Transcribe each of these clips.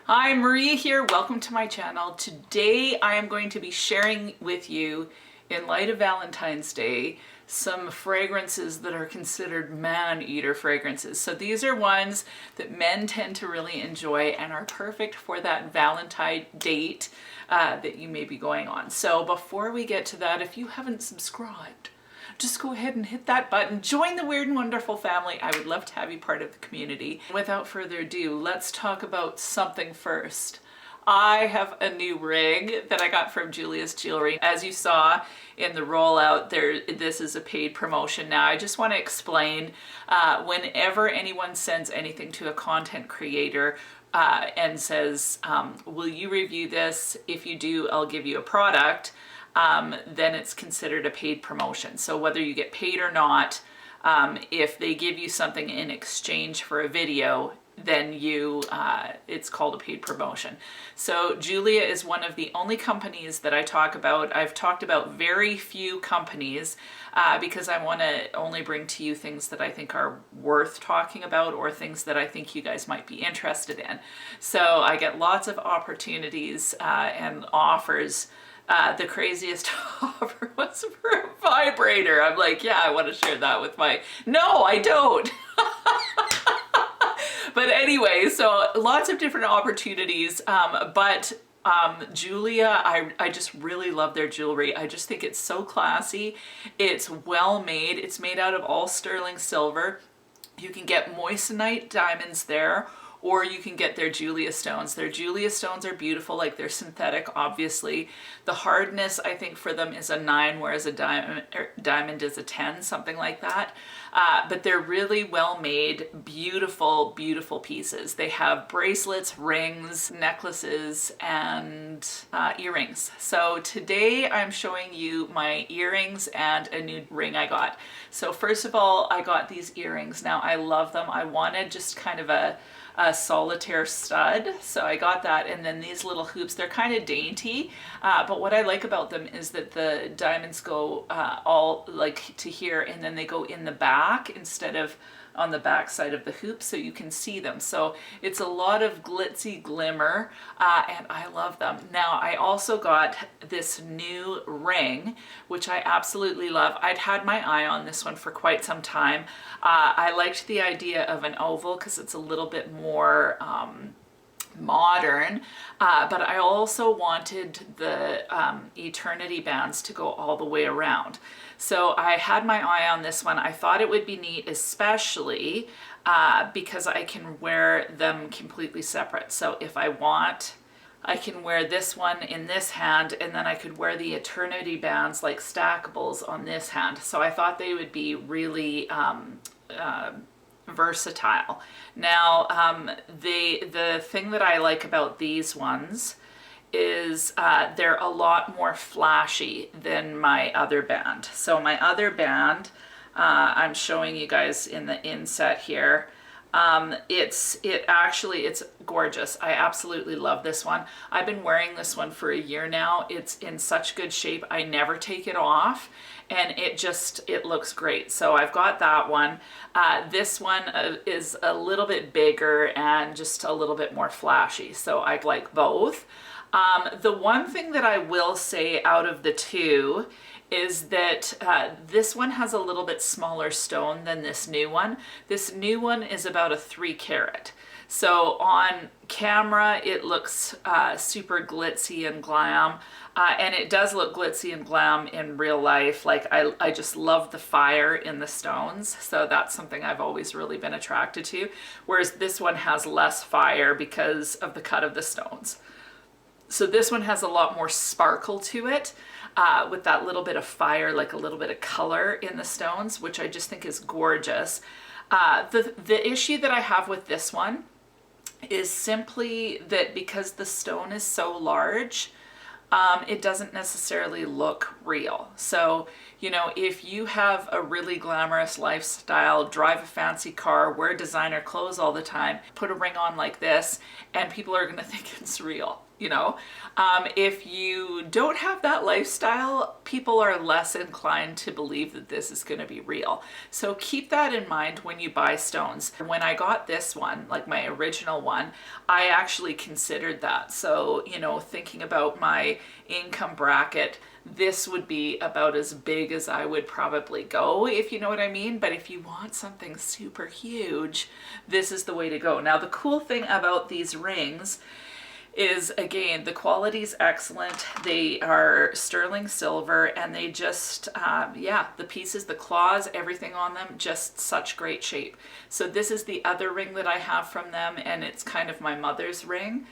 Hi, Maria here. Welcome to my channel. Today I am going to be sharing with you, in light of Valentine's Day, some fragrances that are considered man-eater fragrances. So these are ones that men tend to really enjoy and are perfect for that Valentine date that you may be going on. So before we get to that, if you haven't subscribed, just go ahead and hit that button. Join the Weird and Wonderful family. I would love to have you part of the community. Without further ado, let's talk about something first. I have a new ring that I got from Jeulia's Jewelry. As you saw in the rollout there, this is a paid promotion. Now I just want to explain, whenever anyone sends anything to a content creator and says, will you review this? If you do, I'll give you a product. Then it's considered a paid promotion. So whether you get paid or not, if they give you something in exchange for a video, then it's called a paid promotion. So Jeulia is one of the only companies that I talk about. I've talked about very few companies because I want to only bring to you things that I think are worth talking about or things that I think you guys might be interested in. So I get lots of opportunities and offers. The craziest offer was for a vibrator. I'm like, yeah, I want to share that with my... No, I don't. But anyway, so lots of different opportunities. But Jeulia, I just really love their jewelry. I just think it's so classy. It's well made. It's made out of all sterling silver. You can get moissanite diamonds there, or you can get their Jeulia stones. Their Jeulia stones are beautiful, like they're synthetic, obviously. The hardness, I think, for them is a 9, whereas a diamond is a 10, something like that. But they're really well made, beautiful, beautiful pieces. They have bracelets, rings, necklaces, and earrings. So today I'm showing you my earrings and a new ring I got. So first of all, I got these earrings. Now I love them. I wanted just kind of a solitaire stud, so I got that, and then these little hoops. They're kind of dainty, but what I like about them is that the diamonds go all like to here, and then they go in the back instead of on the back side of the hoop, so you can see them. So it's a lot of glitzy glimmer, and I love them. Now I also got this new ring, which I absolutely love. I'd had my eye on this one for quite some time. I liked the idea of an oval because it's a little bit more modern, but I also wanted the eternity bands to go all the way around. So I had my eye on this one. I thought it would be neat, especially because I can wear them completely separate. So if I want, I can wear this one in this hand, and then I could wear the eternity bands like stackables on this hand. So I thought they would be really versatile. Now, the thing that I like about these ones is they're a lot more flashy than my other band. So my other band, I'm showing you guys in the inset here. It's gorgeous. I absolutely love this one. I've been wearing this one for a year now. It's in such good shape. I never take it off, and it looks great. So I've got that one. This one is a little bit bigger and just a little bit more flashy. So I like both. The one thing that I will say out of the two is that this one has a little bit smaller stone than this new one. This new one is about a 3 carat. So on camera it looks super glitzy and glam, and it does look glitzy and glam in real life. Like I just love the fire in the stones, so that's something I've always really been attracted to, whereas this one has less fire because of the cut of the stones. So this one has a lot more sparkle to it, with that little bit of fire, like a little bit of color in the stones, which I just think is gorgeous. The issue that I have with this one is simply that because the stone is so large, it doesn't necessarily look real. So, you know, if you have a really glamorous lifestyle, drive a fancy car, wear designer clothes all the time, put a ring on like this, and people are going to think it's real. you know. If you don't have that lifestyle, people are less inclined to believe that this is going to be real. So keep that in mind when you buy stones. When I got this one, like my original one, I actually considered that. So, you know, thinking about my income bracket, this would be about as big as I would probably go, if you know what I mean. But if you want something super huge, this is the way to go. Now, the cool thing about these rings is, again, the quality's excellent. They are sterling silver, and they just, yeah, the pieces, the claws, everything on them, just such great shape. So this is the other ring that I have from them, and it's kind of my mother's ring.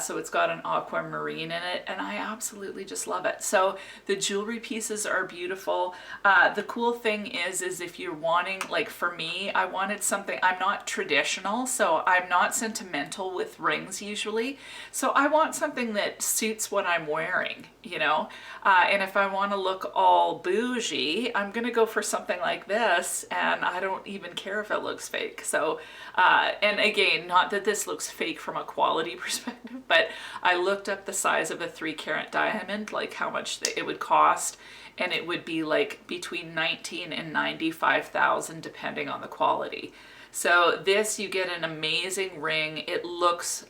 So it's got an aquamarine in it, and I absolutely just love it. So the jewelry pieces are beautiful. The cool thing is if you're wanting, like for me, I wanted something, I'm not traditional, so I'm not sentimental with rings usually. So I want something that suits what I'm wearing, you know? And if I want to look all bougie, I'm gonna go for something like this, and I don't even care if it looks fake. So, and again, not that this looks fake from a quality perspective, but I looked up the size of a 3-carat diamond, like how much it would cost, and it would be like between 19 and 95,000 depending on the quality. So this, you get an amazing ring. It looks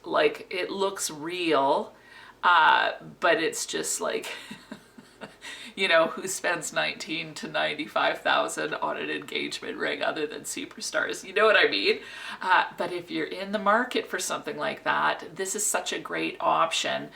real, but it's just like you know, who spends 19 to 95,000 on an engagement ring other than superstars? You know what I mean? But if you're in the market for something like that, this is such a great option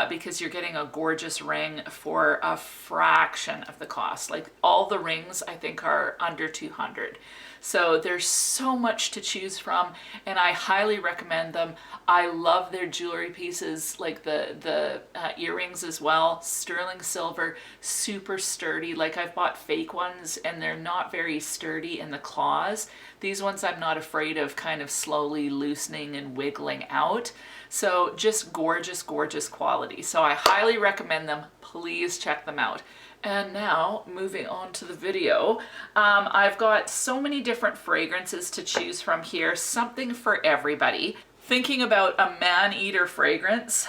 because you're getting a gorgeous ring for a fraction of the cost. Like all the rings I think are under 200. So there's so much to choose from, and I highly recommend them. I love their jewelry pieces, like the earrings as well. Sterling silver, super sturdy. Like I've bought fake ones and they're not very sturdy in the claws. These ones I'm not afraid of kind of slowly loosening and wiggling out. So just gorgeous, gorgeous quality. So I highly recommend them. Please check them out. And now, moving on to the video, I've got so many different fragrances to choose from here, something for everybody. Thinking about a man-eater fragrance,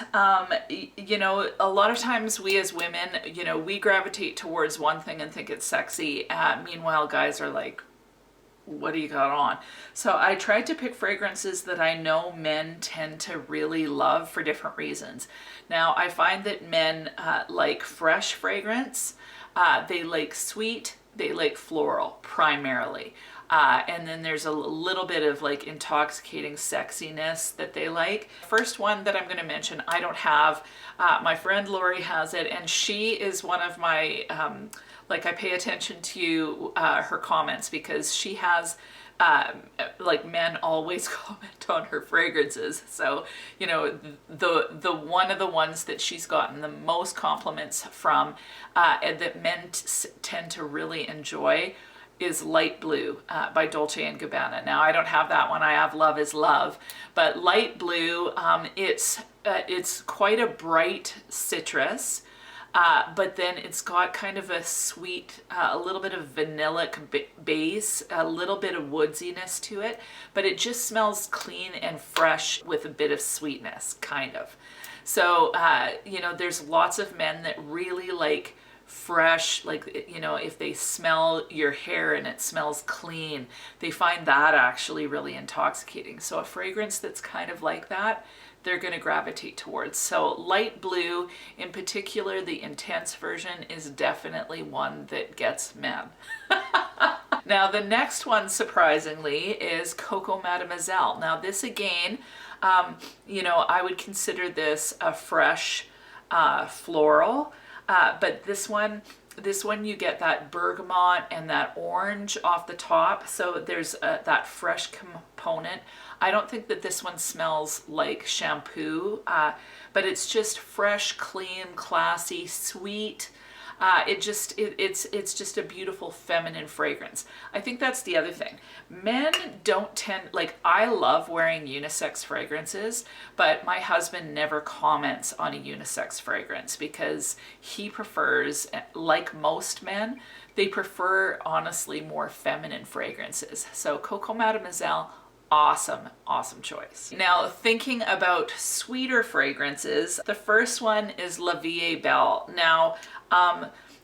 you know, a lot of times we as women, you know, we gravitate towards one thing and think it's sexy. Meanwhile, guys are like, what do you got on? So I tried to pick fragrances that I know men tend to really love for different reasons. Now, I find that men like fresh fragrance, they like sweet, they like floral primarily. And then there's a little bit of like intoxicating sexiness that they like. First one that I'm going to mention, I don't have. My friend Lori has it, and she is one of my, like I pay attention to her comments because she has, like men always comment on her fragrances. So, you know, the one of the ones that she's gotten the most compliments from and that men tend to really enjoy is Light Blue by Dolce & Gabbana. Now, I don't have that one. I have Love is Love. But Light Blue, it's quite a bright citrus, but then it's got kind of a sweet, a little bit of vanillic base, a little bit of woodsiness to it, but it just smells clean and fresh with a bit of sweetness, kind of. So, you know, there's lots of men that really like fresh, like, you know, if they smell your hair and it smells clean, they find that actually really intoxicating. So a fragrance that's kind of like that, they're going to gravitate towards. So Light Blue, in particular, the intense version, is definitely one that gets men. Now the next one, surprisingly, is Coco Mademoiselle. Now this again, you know, I would consider this a fresh floral. But this one you get that bergamot and that orange off the top. So there's that fresh component. I don't think that this one smells like shampoo, but it's just fresh, clean, classy, sweet. It's just a beautiful feminine fragrance. I think that's the other thing. Men don't tend, like, I love wearing unisex fragrances, but my husband never comments on a unisex fragrance because he prefers, like most men, they prefer honestly more feminine fragrances. So Coco Mademoiselle, awesome, awesome choice. Now, thinking about sweeter fragrances, the first one is Vie Belle. Now,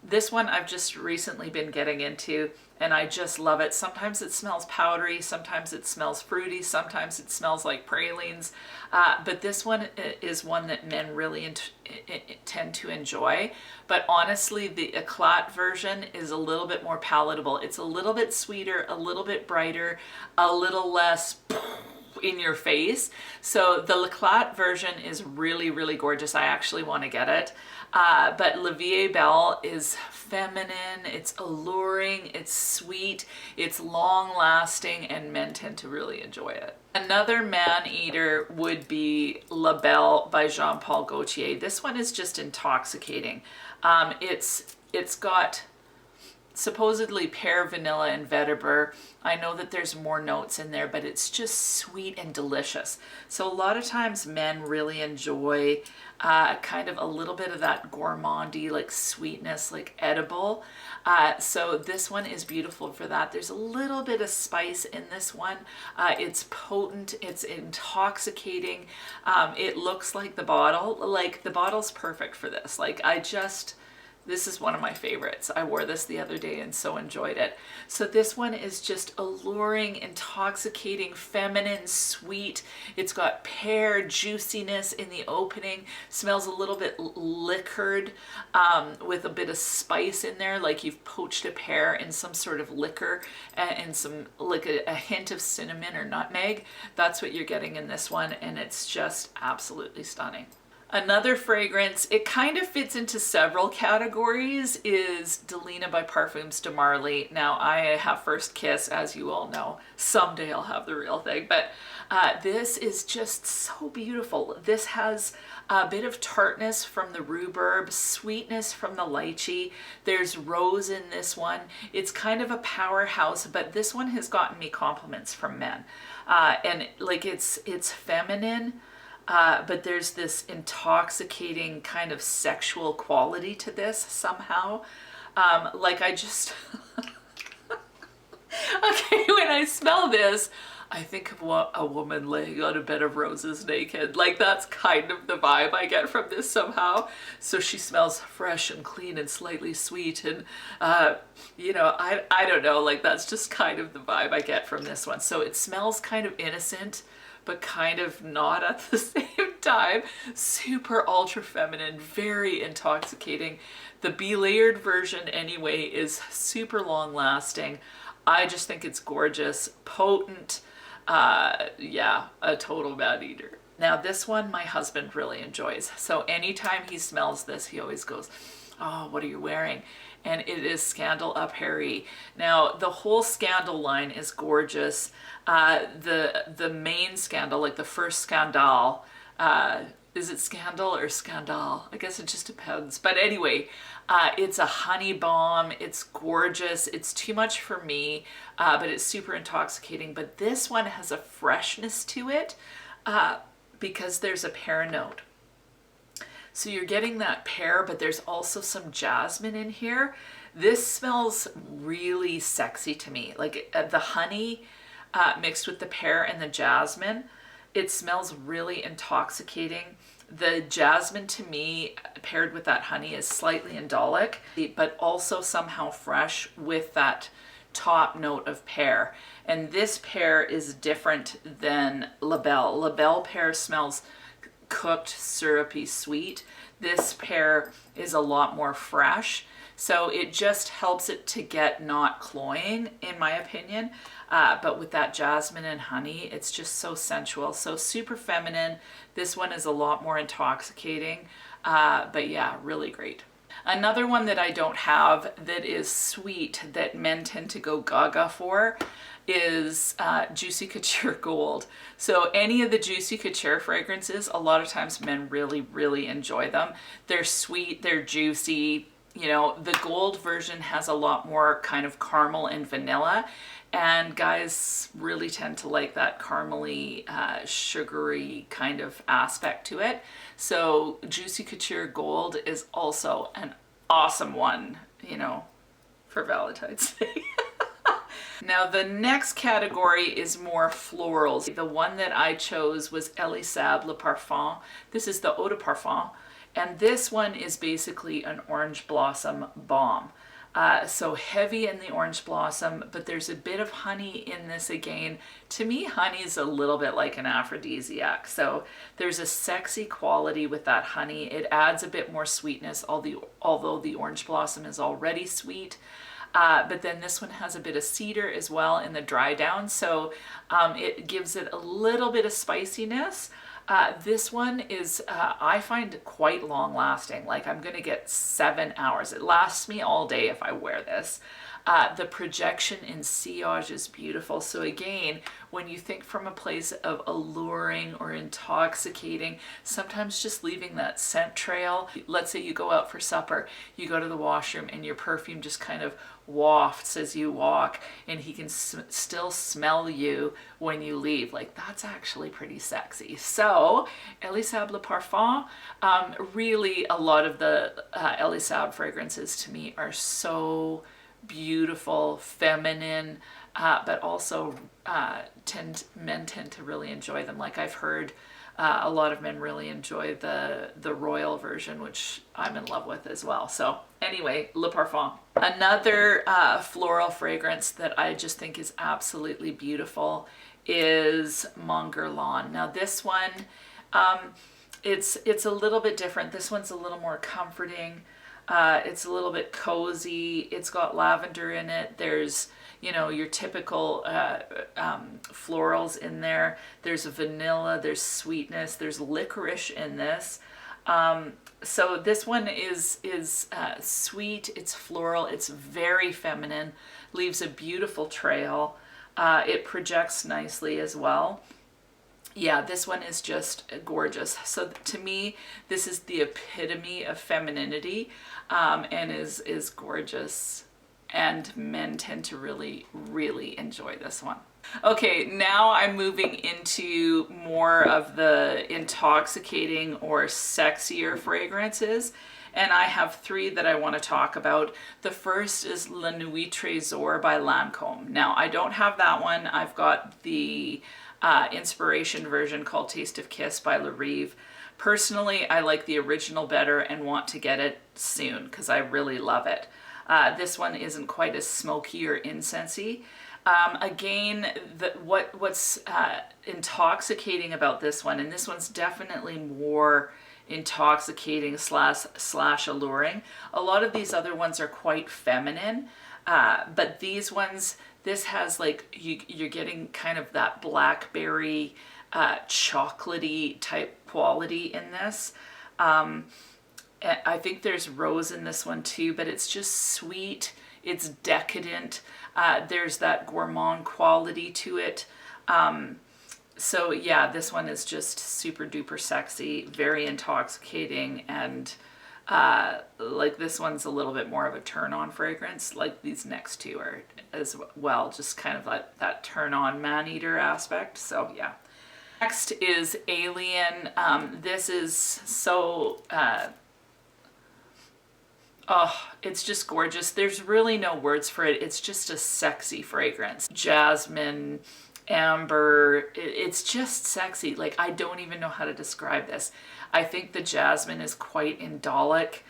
this one I've just recently been getting into, and I just love it. Sometimes it smells powdery, sometimes it smells fruity, sometimes it smells like pralines, but this one is one that men really tend to enjoy. But honestly, the Eclat version is a little bit more palatable. It's a little bit sweeter, a little bit brighter, a little less in your face. So the Eclat version is really, really gorgeous. I actually want to get it. But La Vie Belle is feminine, it's alluring, it's sweet, it's long lasting, and men tend to really enjoy it. Another man eater would be La Belle by Jean Paul Gaultier. This one is just intoxicating. It's got supposedly pear, vanilla, and vetiver. I know that there's more notes in there, but it's just sweet and delicious. So a lot of times men really enjoy kind of a little bit of that gourmandy, like sweetness, like edible. So this one is beautiful for that. There's a little bit of spice in this one. It's potent, it's intoxicating. It looks like the bottle, like the bottle's perfect for this. Like this is one of my favorites. I wore this the other day and so enjoyed it. So this one is just alluring, intoxicating, feminine, sweet. It's got pear juiciness in the opening. Smells a little bit liquored with a bit of spice in there, like you've poached a pear in some sort of liquor and some like a hint of cinnamon or nutmeg. That's what you're getting in this one, and it's just absolutely stunning. Another fragrance, it kind of fits into several categories, is Delina by Parfums de Marly. Now, I have First Kiss, as you all know. Someday I'll have the real thing, but this is just so beautiful. This has a bit of tartness from the rhubarb, sweetness from the lychee. There's rose in this one. It's kind of a powerhouse, but this one has gotten me compliments from men. And like it's feminine, but there's this intoxicating kind of sexual quality to this somehow. Like I just, okay, when I smell this, I think of a woman laying on a bed of roses naked. Like that's kind of the vibe I get from this somehow. So she smells fresh and clean and slightly sweet. And, you know, I don't know, like that's just kind of the vibe I get from this one. So it smells kind of innocent, but kind of not at the same time. Super ultra feminine, very intoxicating. The Be-layered version anyway is super long lasting. I just think it's gorgeous, potent, yeah, a total man eater. Now this one my husband really enjoys. So anytime he smells this, he always goes, oh, what are you wearing? And it is Scandal à Paris. Now the whole Scandal line is gorgeous. The main Scandal, like the first Scandal, is it Scandal or Scandal? I guess it just depends. But anyway, it's a honey bomb. It's gorgeous. It's too much for me, but it's super intoxicating. But this one has a freshness to it because there's a pear note. So you're getting that pear, but there's also some jasmine in here. This smells really sexy to me. Like the honey mixed with the pear and the jasmine, it smells really intoxicating. The jasmine to me, paired with that honey, is slightly indolic, but also somehow fresh with that top note of pear. And this pear is different than La Belle. La Belle pear smells cooked, syrupy, sweet. This pear is a lot more fresh. So it just helps it to get not cloying, in my opinion. But with that jasmine and honey, it's just so sensual, so super feminine. This one is a lot more intoxicating, but yeah, really great. Another one that I don't have that is sweet that men tend to go gaga for is Juicy Couture Gold. So any of the Juicy Couture fragrances, a lot of times men really, really enjoy them. They're sweet, they're juicy. You know, the gold version has a lot more kind of caramel and vanilla, and guys really tend to like that caramely, sugary kind of aspect to it. So Juicy Couture Gold is also an awesome one, you know, for Valentine's Day. Now the next category is more florals. The one that I chose was Elie Saab Le Parfum. This is the Eau de Parfum, and this one is basically an orange blossom balm. So heavy in the orange blossom, but there's a bit of honey in this again. To me, honey is a little bit like an aphrodisiac. So there's a sexy quality with that honey. It adds a bit more sweetness, although the orange blossom is already sweet. But then this one has a bit of cedar as well in the dry down. So it gives it a little bit of spiciness. This one is, I find quite long lasting. Like I'm gonna get 7 hours. It lasts me all day if I wear this. The projection in sillage is beautiful. So again, when you think from a place of alluring or intoxicating, sometimes just leaving that scent trail. Let's say you go out for supper, you go to the washroom and your perfume just kind of wafts as you walk, and he can still smell you when you leave. Like that's actually pretty sexy. So Elie Saab Le Parfum, really a lot of the Elie Saab fragrances to me are so beautiful, feminine, but also men tend to really enjoy them. Like I've heard a lot of men really enjoy the royal version, which I'm in love with as well. So anyway, Le Parfum. Another floral fragrance that I just think is absolutely beautiful is Monger Lawn. Now this one, it's a little bit different. This one's a little more comforting. It's a little bit cozy. It's got lavender in it. There's, you know, your typical florals in there. There's vanilla, there's sweetness, there's licorice in this. So this one is sweet, it's floral, it's very feminine, leaves a beautiful trail. It projects nicely as well. Yeah, this one is just gorgeous. So to me, this is the epitome of femininity, and is gorgeous. And men tend to really, really enjoy this one. Okay, now I'm moving into more of the intoxicating or sexier fragrances. And I have 3 that I want to talk about. The first is La Nuit Tresor by Lancôme. Now, I don't have that one. I've got the inspiration version called Taste of Kiss by La Rive. Personally, I like the original better and want to get it soon because I really love it. This one isn't quite as smoky or incensey. Again, what's intoxicating about this one, and this one's definitely more intoxicating slash alluring. A lot of these other ones are quite feminine, but these ones, this has like, you're getting kind of that blackberry, chocolatey type quality in this. I think there's rose in this one too, but it's just sweet. It's decadent. There's that gourmand quality to it. So yeah, this one is just super duper sexy, very intoxicating, and like this one's a little bit more of a turn on fragrance. Like these next 2 are as well, just kind of like that turn on man eater aspect. So yeah. Next is Alien. This is so oh, it's just gorgeous. There's really no words for it. It's just a sexy fragrance. Jasmine, amber, it's just sexy. Like, I don't even know how to describe this. I think the jasmine is quite indolic.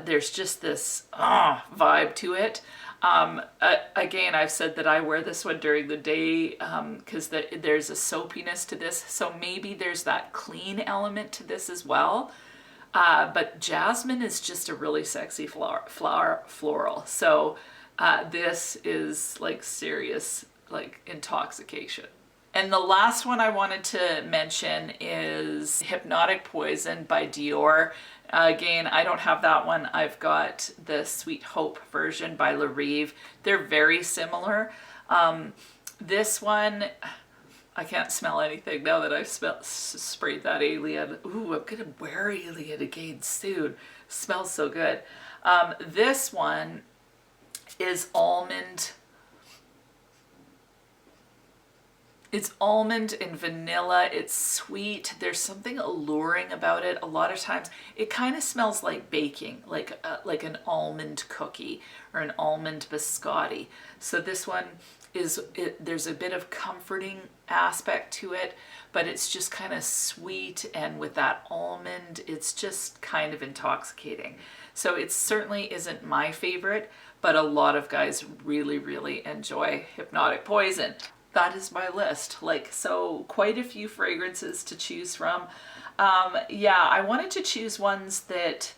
There's just this vibe to it. Again, I've said that I wear this one during the day because there's a soapiness to this. So maybe there's that clean element to this as well. But jasmine is just a really sexy floral. So this is like serious, like intoxication. And the last one I wanted to mention is Hypnotic Poison by Dior. Again, I don't have that one. I've got the Sweet Hope version by La Rive. They're very similar. This one, I can't smell anything now that I've sprayed that Alien. Ooh, I'm gonna wear Alien again soon. Smells so good. This one is almond. It's almond and vanilla. It's sweet. There's something alluring about it. A lot of times it kind of smells like baking, like an almond cookie or an almond biscotti. So this one there's a bit of comforting aspect to it, but it's just kind of sweet, and with that almond, it's just kind of intoxicating. So it certainly isn't my favorite, but a lot of guys really, really enjoy Hypnotic Poison. That is my list. Like, so quite a few fragrances to choose from. Yeah, I wanted to choose ones that,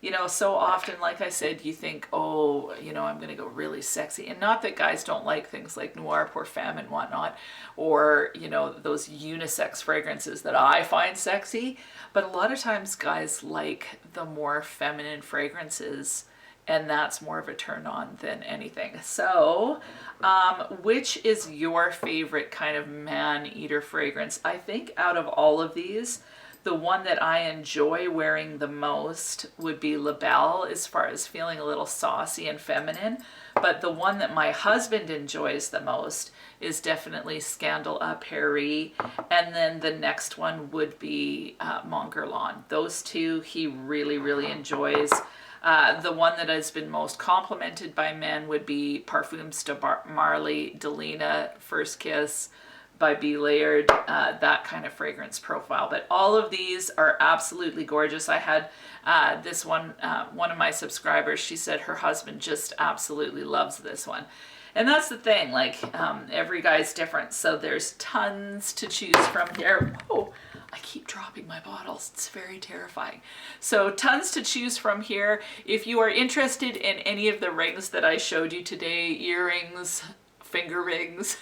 you know, so often, like I said, you think, oh, you know, I'm going to go really sexy. And not that guys don't like things like Noir Parfum and whatnot, or, you know, those unisex fragrances that I find sexy. But a lot of times guys like the more feminine fragrances, and that's more of a turn on than anything. So, which is your favorite kind of man-eater fragrance? I think out of all of these, the one that I enjoy wearing the most would be La Belle, as far as feeling a little saucy and feminine. But the one that my husband enjoys the most is definitely Scandal à Paris. And then the next one would be Monger. Those two he really, really enjoys. The one that has been most complimented by men would be Perfumes de Marly, Delina, First Kiss by B. Layered, that kind of fragrance profile. But all of these are absolutely gorgeous. I had this one, one of my subscribers, she said her husband just absolutely loves this one. And that's the thing, like every guy's different. So there's tons to choose from here. Oh, I keep dropping my bottles. It's very terrifying. So tons to choose from here. If you are interested in any of the rings that I showed you today, earrings, finger rings,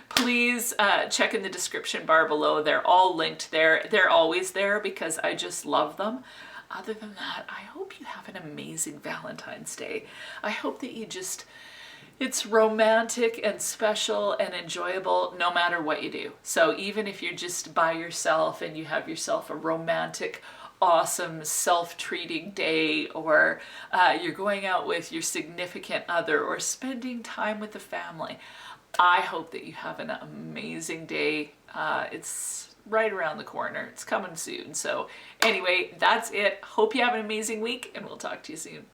please check in the description bar below. They're all linked there. They're always there because I just love them. Other than that, I hope you have an amazing Valentine's Day. I hope that you just, it's romantic and special and enjoyable no matter what you do. So even if you're just by yourself and you have yourself a romantic, awesome, self-treating day, or you're going out with your significant other or spending time with the family, I hope that you have an amazing day. It's right around the corner. It's coming soon. So anyway, that's it. Hope you have an amazing week, and we'll talk to you soon.